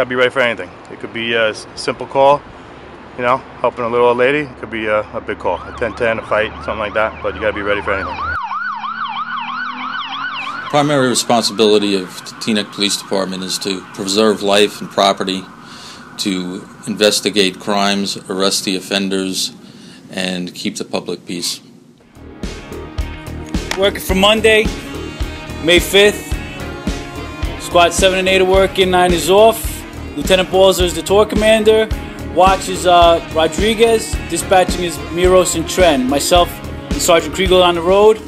Gotta be ready for anything. It could be a simple call, you know, helping a little old lady. It could be a big call, a 10-10, a fight, something like that, but you gotta be ready for anything. Primary responsibility of the Teaneck Police Department is to preserve life and property, to investigate crimes, arrest the offenders, and keep the public peace. Working for Monday, May 5th. Squad 7 and 8 are working, 9 is off. Lieutenant Balzer is the tour commander. Watch is Rodriguez. Dispatching is Miros and Tren. Myself and Sergeant Kriegel on the road.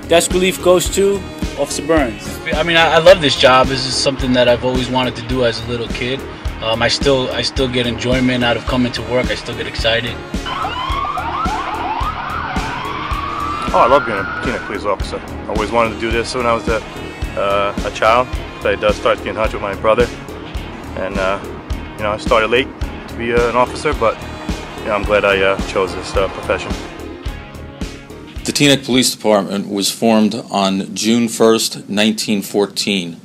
Desk relief goes to Officer Burns. I mean, I love this job. This is something that I've always wanted to do as a little kid. I still get enjoyment out of coming to work. I still get excited. Oh, I love being a Teaneck police officer. I always wanted to do this when I was a child. I did start to get in touch with my brother, and you know, I started late to be an officer, but you know, I'm glad I chose this profession. The Teaneck Police Department was formed on June 1st, 1914.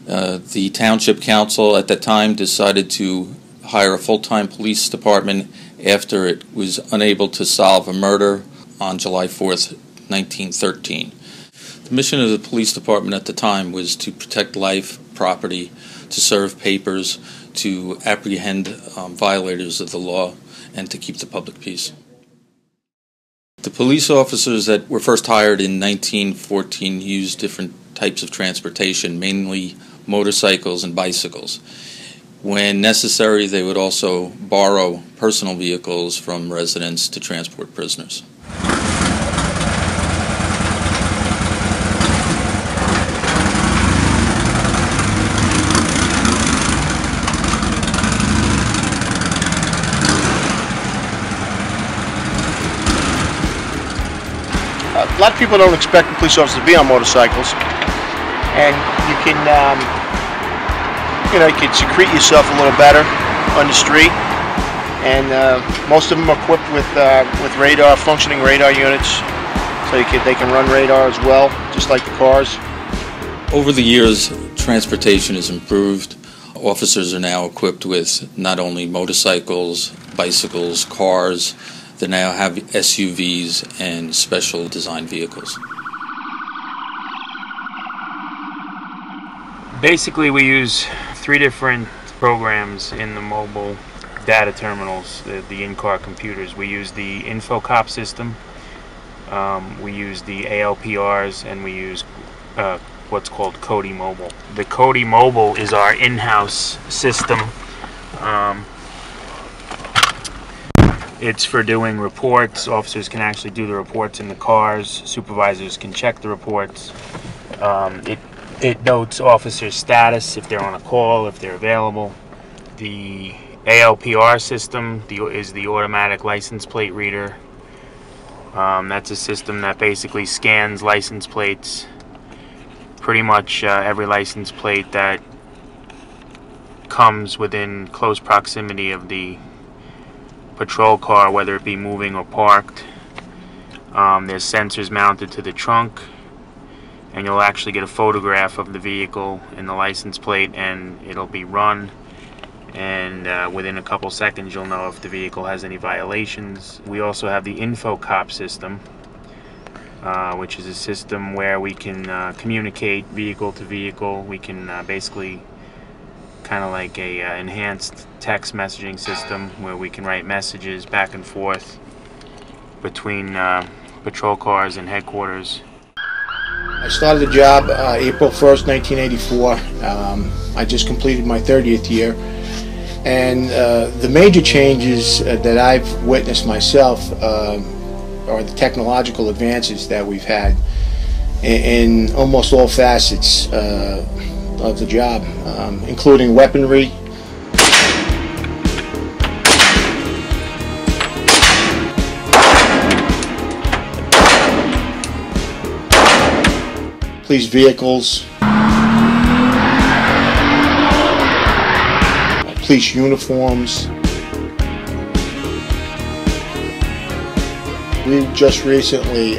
The Township Council at that time decided to hire a full-time police department after it was unable to solve a murder on July 4th, 1913. The mission of the police department at the time was to protect life, property, to serve papers, to apprehend violators of the law, and to keep the public peace. The police officers that were first hired in 1914 used different types of transportation, mainly motorcycles and bicycles. When necessary, they would also borrow personal vehicles from residents to transport prisoners. A lot of people don't expect the police officers to be on motorcycles, and you can, you can secrete yourself a little better on the street. And most of them are equipped with radar, functioning radar units, so they can run radar as well, just like the cars. Over the years, transportation has improved. Officers are now equipped with not only motorcycles, bicycles, cars. They now have SUVs and special design vehicles. Basically, we use 3 different programs in the mobile data terminals, the in-car computers. We use the InfoCop system, we use the ALPRs, and we use what's called Cody Mobile. The Cody Mobile is our in-house system. It's for doing reports. Officers can actually do the reports in the cars. Supervisors can check the reports. It notes officers' status, if they're on a call, if they're available. The ALPR system is the automatic license plate reader. That's a system that basically scans license plates. Pretty much every license plate that comes within close proximity of the patrol car, whether it be moving or parked. There's sensors mounted to the trunk, and you'll actually get a photograph of the vehicle and the license plate, and it'll be run, and within a couple seconds you'll know if the vehicle has any violations. We also have the InfoCop system, which is a system where we can communicate vehicle to vehicle. We can basically kind of like a enhanced text messaging system where we can write messages back and forth between patrol cars and headquarters. I started the job April 1st, 1984. I just completed my 30th year, and the major changes that I've witnessed myself are the technological advances that we've had in almost all facets of the job, including weaponry. Police vehicles, police uniforms. We just recently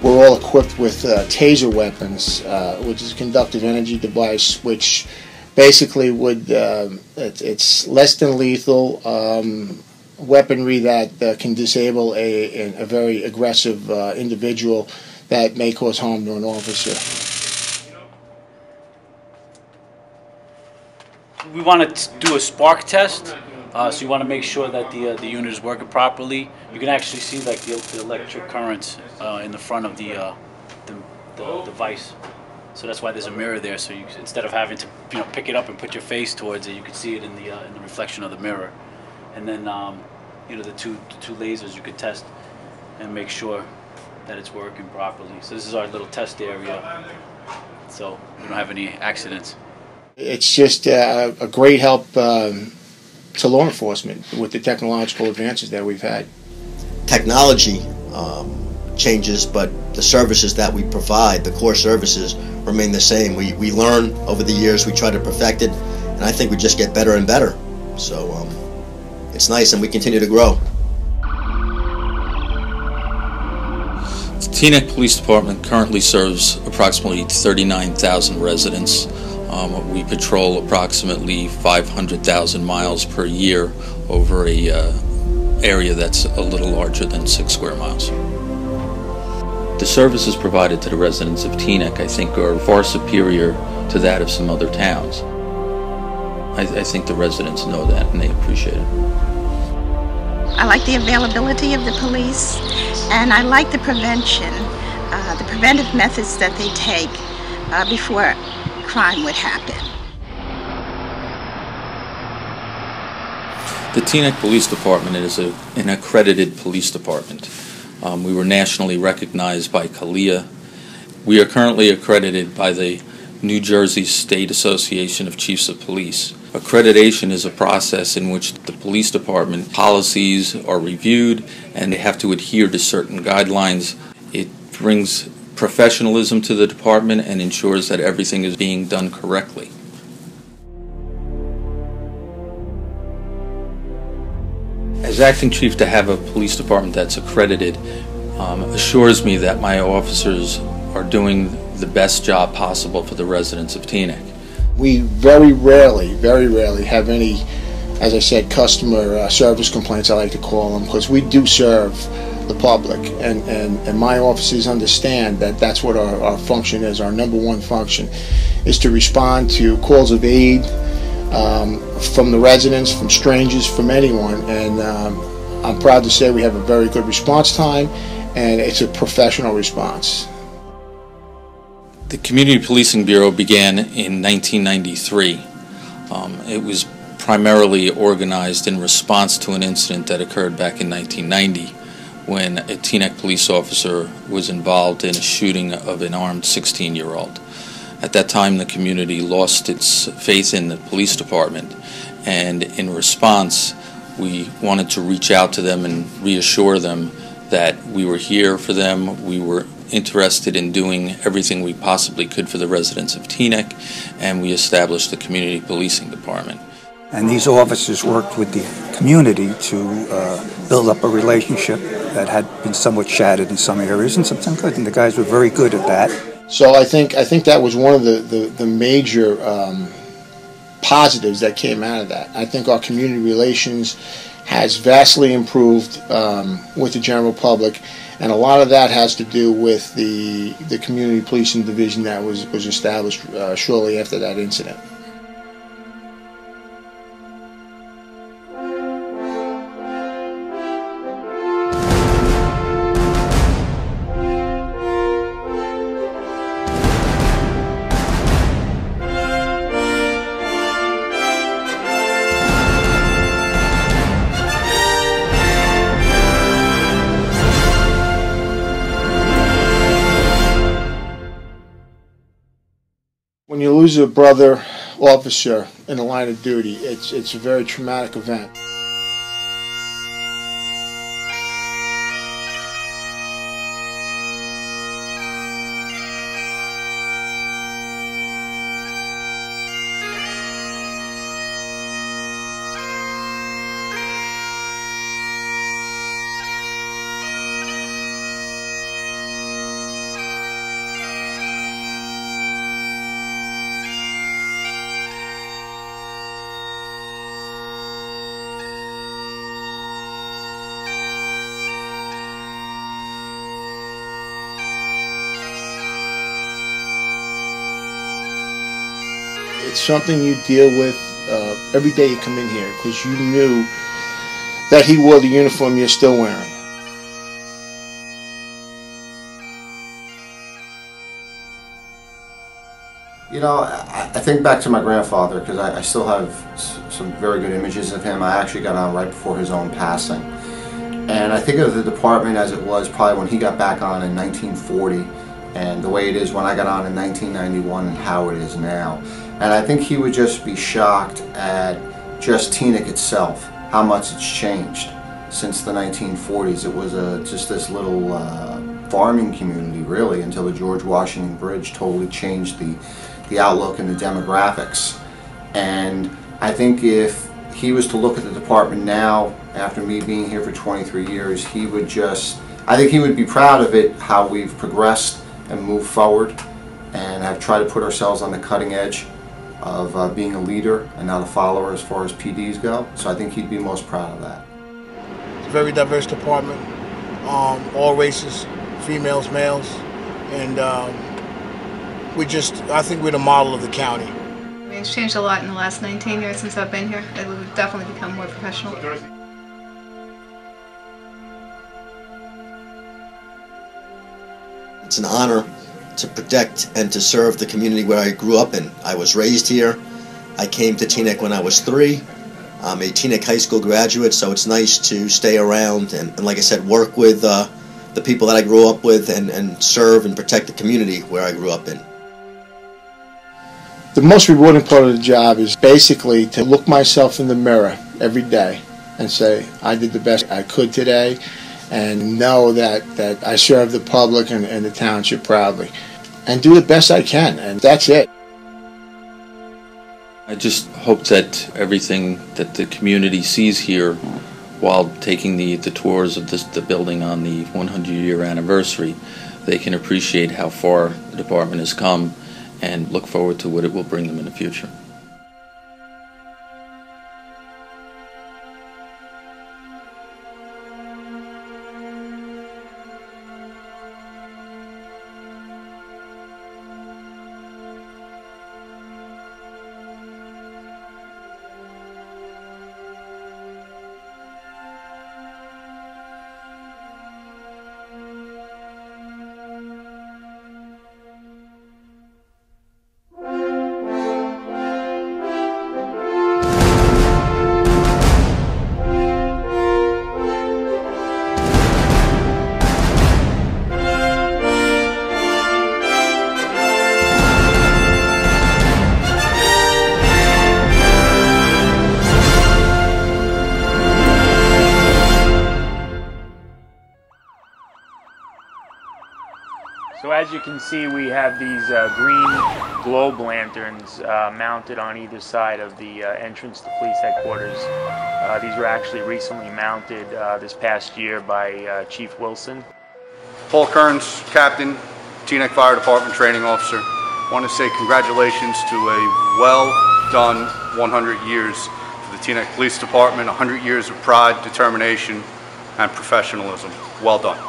we're all equipped with taser weapons, which is a conductive energy device which basically it's less than lethal weaponry that can disable a very aggressive individual that may cause harm to an officer. We want to do a spark test, so you want to make sure that the unit is working properly. You can actually see like the electric currents in the front of the device. So that's why there's a mirror there. So you, instead of having to pick it up and put your face towards it, you can see it in the reflection of the mirror. And then the two lasers you could test and make sure that it's working properly. So this is our little test area, so we don't have any accidents. It's just a great help to law enforcement with the technological advances that we've had. Technology changes, but the services that we provide, the core services, remain the same. We learn over the years, we try to perfect it, and I think we just get better and better. So it's nice, and we continue to grow. The Teaneck Police Department currently serves approximately 39,000 residents. We patrol approximately 500,000 miles per year over a area that's a little larger than 6 square miles. The services provided to the residents of Teaneck, I think, are far superior to that of some other towns. I think the residents know that and they appreciate it. I like the availability of the police, and I like the preventive methods that they take before crime would happen. The Teaneck Police Department is an accredited police department. We were nationally recognized by CALEA. We are currently accredited by the New Jersey State Association of Chiefs of Police. Accreditation is a process in which the police department policies are reviewed and they have to adhere to certain guidelines. It brings professionalism to the department and ensures that everything is being done correctly. As acting chief, to have a police department that's accredited assures me that my officers are doing the best job possible for the residents of Teaneck. We very rarely have any, as I said, customer service complaints, I like to call them, because we do serve the public, and my officers understand that that's what our function is. Our number one function is to respond to calls of aid from the residents, from strangers, from anyone, and I'm proud to say we have a very good response time, and it's a professional response. The Community Policing Bureau began in 1993. It was primarily organized in response to an incident that occurred back in 1990 when a Teaneck police officer was involved in a shooting of an armed 16-year-old. At that time, the community lost its faith in the police department, and in response, we wanted to reach out to them and reassure them that we were here for them. We were interested in doing everything we possibly could for the residents of Teaneck, and we established the Community Policing Department. And these officers worked with the community to build up a relationship that had been somewhat shattered in some areas, and sometimes good, and the guys were very good at that. So I think that was one of the major positives that came out of that. I think our community relations has vastly improved with the general public, and a lot of that has to do with the community policing division that was established shortly after that incident. When you lose a brother officer in the line of duty, it's a very traumatic event. It's something you deal with every day you come in here, because you knew that he wore the uniform you're still wearing. You know, I think back to my grandfather, because I still have some very good images of him. I actually got on right before his own passing. And I think of the department as it was probably when he got back on in 1940, and the way it is when I got on in 1991 and how it is now. And I think he would just be shocked at just Teaneck itself, how much it's changed since the 1940s. It was just this little farming community, really, until the George Washington Bridge totally changed the outlook and the demographics. And I think if he was to look at the department now, after me being here for 23 years, he would I think he would be proud of it, how we've progressed and moved forward and have tried to put ourselves on the cutting edge of being a leader and not a follower as far as PDs go. So I think he'd be most proud of that. It's a very diverse department, all races, females, males, and I think we're the model of the county. It's changed a lot in the last 19 years since I've been here. We've definitely become more professional. It's an honor to protect and to serve the community where I grew up in. I was raised here. I came to Teaneck when I was 3. I'm a Teaneck High School graduate, so it's nice to stay around and like I said, work with the people that I grew up with and serve and protect the community where I grew up in. The most rewarding part of the job is basically to look myself in the mirror every day and say, I did the best I could today, and know that I serve the public and the township proudly, and do the best I can, and that's it. I just hope that everything that the community sees here while taking the tours of the building on the 100-year anniversary, they can appreciate how far the department has come and look forward to what it will bring them in the future. So as you can see, we have these green globe lanterns mounted on either side of the entrance to police headquarters. These were actually recently mounted this past year by Chief Wilson. Paul Kearns, Captain, Teaneck Fire Department Training Officer. I want to say congratulations to a well-done 100 years for the Teaneck Police Department, 100 years of pride, determination, and professionalism. Well done.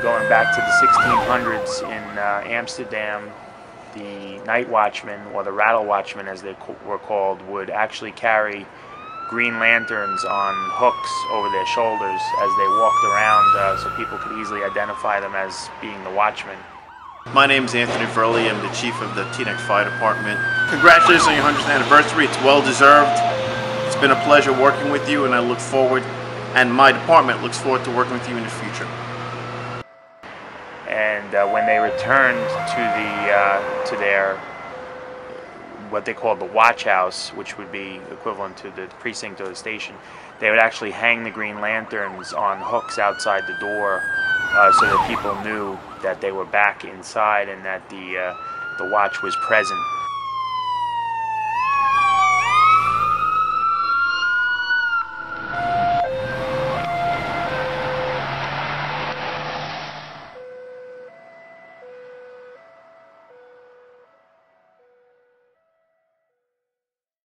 Going back to the 1600s in Amsterdam, the night watchmen, or the rattle watchmen as they were called, would actually carry green lanterns on hooks over their shoulders as they walked around so people could easily identify them as being the watchmen. My name is Anthony Verley. I'm the chief of the Teaneck Fire Department. Congratulations on your 100th anniversary. It's well deserved. It's been a pleasure working with you, and I look forward, and my department looks forward to working with you in the future. And when they returned to their what they called the watch house, which would be equivalent to the precinct or the station, they would actually hang the green lanterns on hooks outside the door so that people knew that they were back inside and that the watch was present.